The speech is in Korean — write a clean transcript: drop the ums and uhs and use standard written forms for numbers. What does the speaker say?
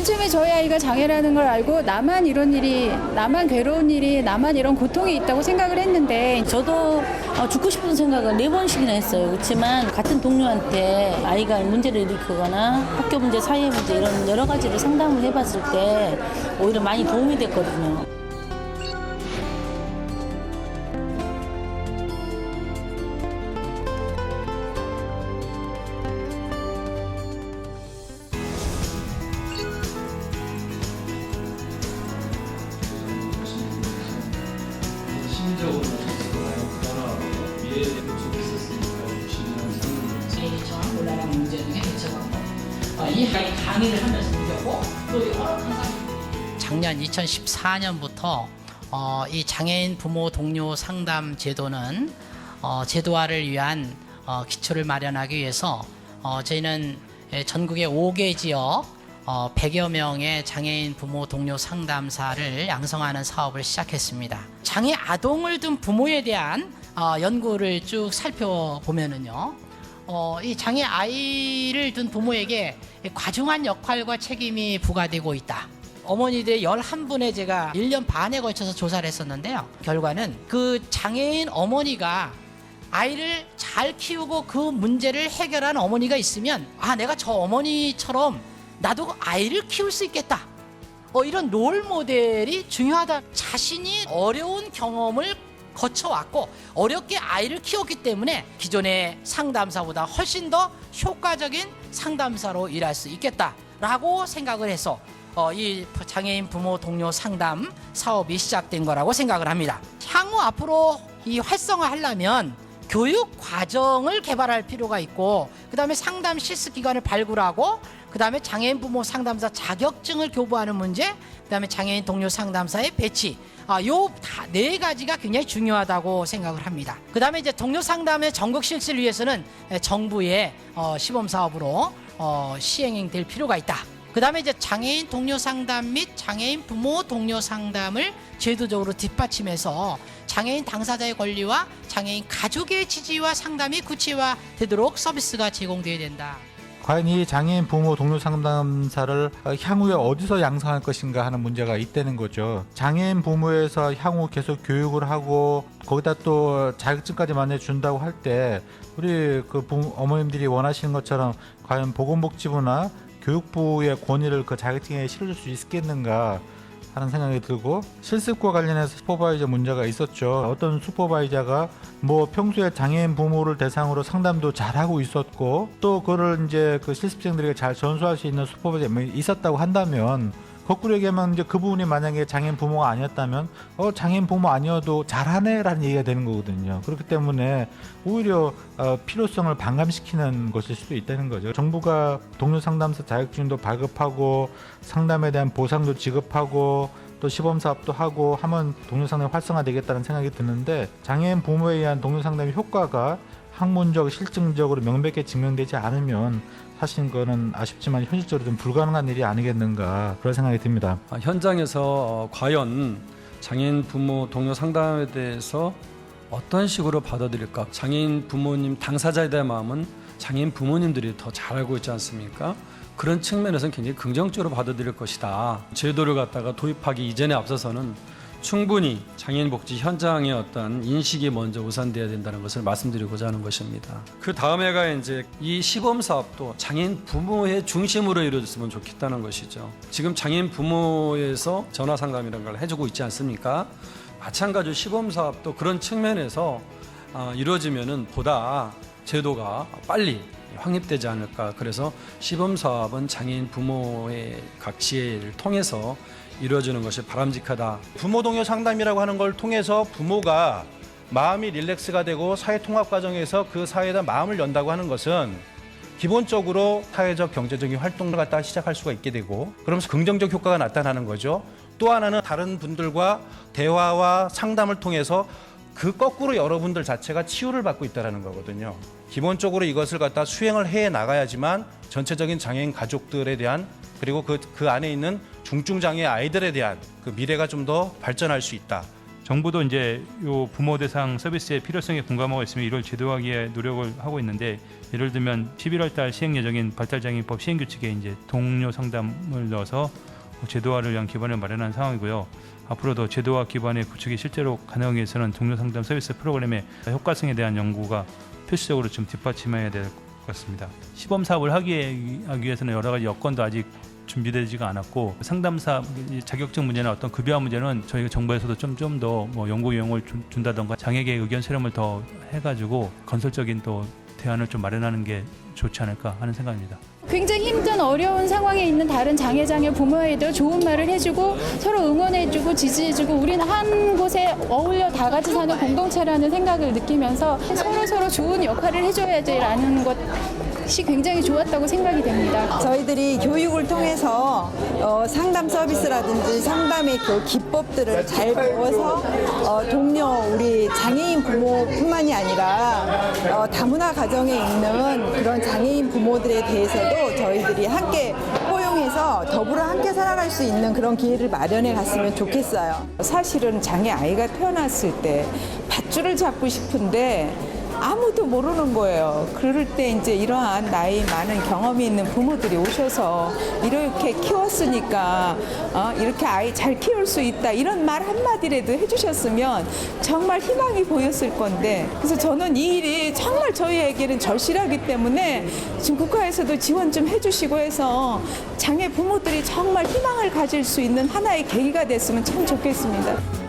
맨 처음에 저희 아이가 장애라는 걸 알고 나만 이런 일이, 나만 괴로운 일이, 나만 이런 고통이 있다고 생각을 했는데 저도 죽고 싶은 생각을 4번씩이나 했어요. 그렇지만 같은 동료한테 아이가 문제를 일으키거나 학교 문제, 사회 문제 이런 여러 가지를 상담을 해봤을 때 오히려 많이 도움이 됐거든요. 심적으로 변화, 미래에 계속했었으니까 제일 처음 올라가는 문제 중에 대처방법. 이 강의를 하면서 느꼈고 또 여러 강사. 작년 2014년부터 이 장애인 부모 동료 상담 제도는 제도화를 위한 기초를 마련하기 위해서 저희는 전국의 5개 지역 100여 명의 장애인 부모 동료 상담사를 양성하는 사업을 시작했습니다. 장애 아동을 둔 부모에 대한 연구를 쭉 살펴보면은요, 이 장애 아이를 둔 부모에게 과중한 역할과 책임이 부과되고 있다. 어머니들 11분에 제가 1년 반에 걸쳐서 조사를 했었는데요. 결과는 그 장애인 어머니가 아이를 잘 키우고 그 문제를 해결한 어머니가 있으면 내가 저 어머니처럼 나도 아이를 키울 수 있겠다. 이런 롤 모델이 중요하다. 자신이 어려운 경험을 거쳐왔고 어렵게 아이를 키웠기 때문에 기존의 상담사보다 훨씬 더 효과적인 상담사로 일할 수 있겠다라고 생각을 해서 이 장애인 부모 동료 상담 사업이 시작된 거라고 생각을 합니다. 향후 앞으로 이 활성화하려면 교육 과정을 개발할 필요가 있고, 그 다음에 상담 실습 기관을 발굴하고, 그 다음에 장애인 부모 상담사 자격증을 교부하는 문제, 그 다음에 장애인 동료 상담사의 배치, 요 4가지가 굉장히 중요하다고 생각을 합니다. 그 다음에 이제 동료 상담의 전국 실시를 위해서는 정부의 시범 사업으로 시행될 필요가 있다. 그 다음에 이제 장애인 동료 상담 및 장애인 부모 동료 상담을 제도적으로 뒷받침해서 장애인 당사자의 권리와 장애인 가족의 지지와 상담이 구체화되도록 서비스가 제공되어야 된다. 과연 이 장애인 부모 동료 상담사를 향후에 어디서 양성할 것인가 하는 문제가 있다는 거죠. 장애인 부모에서 향후 계속 교육을 하고 거기다 또 자격증까지 만약 준다고 할 때 우리 그 어머님들이 원하시는 것처럼 과연 보건복지부나 교육부의 권위를 그 자격증에 실어줄 수 있겠는가 하는 생각이 들고, 실습과 관련해서 슈퍼바이저 문제가 있었죠. 어떤 슈퍼바이저가 평소에 장애인 부모를 대상으로 상담도 잘하고 있었고, 또 그걸 이제 그 실습생들에게 잘 전수할 수 있는 슈퍼바이저가 있었다고 한다면, 거꾸로 얘기하면 이제 그분이 만약에 장애인 부모가 아니었다면 장애인 부모 아니어도 잘하네라는 얘기가 되는 거거든요. 그렇기 때문에 오히려 필요성을 반감시키는 것일 수도 있다는 거죠. 정부가 동료 상담사 자격증도 발급하고 상담에 대한 보상도 지급하고 또 시범 사업도 하고 하면 동료 상담이 활성화되겠다는 생각이 드는데, 장애인 부모에 의한 동료 상담의 효과가 학문적, 실증적으로 명백히 증명되지 않으면 사실 그거는 아쉽지만 현실적으로 좀 불가능한 일이 아니겠는가 그런 생각이 듭니다. 현장에서 과연 장애인 부모 동료 상담에 대해서 어떤 식으로 받아들일까? 장애인 부모님 당사자에 대한 마음은 장애인 부모님들이 더 잘 알고 있지 않습니까? 그런 측면에서는 굉장히 긍정적으로 받아들일 것이다. 제도를 갖다가 도입하기 이전에 앞서서는 충분히 장애인 복지 현장의 어떤 인식이 먼저 우선돼야 된다는 것을 말씀드리고자 하는 것입니다. 그 다음에가 이제 이 시범 사업도 장애인 부모의 중심으로 이루어졌으면 좋겠다는 것이죠. 지금 장애인 부모에서 전화 상담이라는 걸 해주고 있지 않습니까? 마찬가지로 시범 사업도 그런 측면에서 이루어지면은 보다 제도가 빨리 확립되지 않을까. 그래서 시범 사업은 장애인 부모의 각 지혜를 통해서 이루어지는 것이 바람직하다. 부모 동료 상담이라고 하는 걸 통해서 부모가 마음이 릴렉스가 되고 사회 통합 과정에서 그 사회에다 마음을 연다고 하는 것은 기본적으로 사회적 경제적인 활동을 갖다가 시작할 수가 있게 되고, 그러면서 긍정적 효과가 나타나는 거죠. 또 하나는 다른 분들과 대화와 상담을 통해서 그 거꾸로 여러분들 자체가 치유를 받고 있다는 거거든요. 기본적으로 이것을 갖다 수행을 해 나가야지만 전체적인 장애인 가족들에 대한, 그리고 그 안에 있는 중증장애 아이들에 대한 그 미래가 좀 더 발전할 수 있다. 정부도 이제 요 부모 대상 서비스의 필요성에 공감하고 있으면 이를 제도화하기 위해 노력을 하고 있는데, 예를 들면 11월 달 시행 예정인 발달장애인법 시행 규칙에 이제 동료 상담을 넣어서 제도화를 위한 기반을 마련한 상황이고요. 앞으로도 제도화 기반의 구축이 실제로 가능하기 위해서는 동료 상담 서비스 프로그램의 효과성에 대한 연구가 필수적으로 좀 뒷받침해야 될 것 같습니다. 시범 사업을 하기 위해서는 여러 가지 여건도 아직 준비되지가 않았고, 상담사 자격증 문제나 어떤 급여화 문제는 저희가 정부에서도 좀 더 뭐 연구 비용을 준다던가 장애계 의견 수렴을 더 해가지고 건설적인 또 대안을 좀 마련하는 게 좋지 않을까 하는 생각입니다. 굉장히 힘든 어려운 상황에 있는 다른 장애장애 부모에도 좋은 말을 해주고 서로 응원해주고 지지해주고 우리는 한 곳에 어울려 다 같이 사는 공동체라는 생각을 느끼면서 서로 좋은 역할을 해줘야지라는 것이 굉장히 좋았다고 생각이 됩니다. 저희들이 교육을 통해서 상담 서비스라든지 상담의 그 기법들을 잘 배워서 동료 우리 장애인 부모뿐만이 아니라 다문화 가정에 있는 그런 장애인 부모들에 대해서도 저희들이 함께 포용해서 더불어 함께 살아갈 수 있는 그런 기회를 마련해 갔으면 좋겠어요. 사실은 장애 아이가 태어났을 때 밧줄을 잡고 싶은데 아무도 모르는 거예요. 그럴 때 이제 이러한 나이 많은 경험이 있는 부모들이 오셔서 이렇게 키웠으니까 이렇게 아이 잘 키울 수 있다 이런 말 한마디라도 해주셨으면 정말 희망이 보였을 건데, 그래서 저는 이 일이 정말 저희에게는 절실하기 때문에 지금 국가에서도 지원 좀 해주시고 해서 장애 부모들이 정말 희망을 가질 수 있는 하나의 계기가 됐으면 참 좋겠습니다.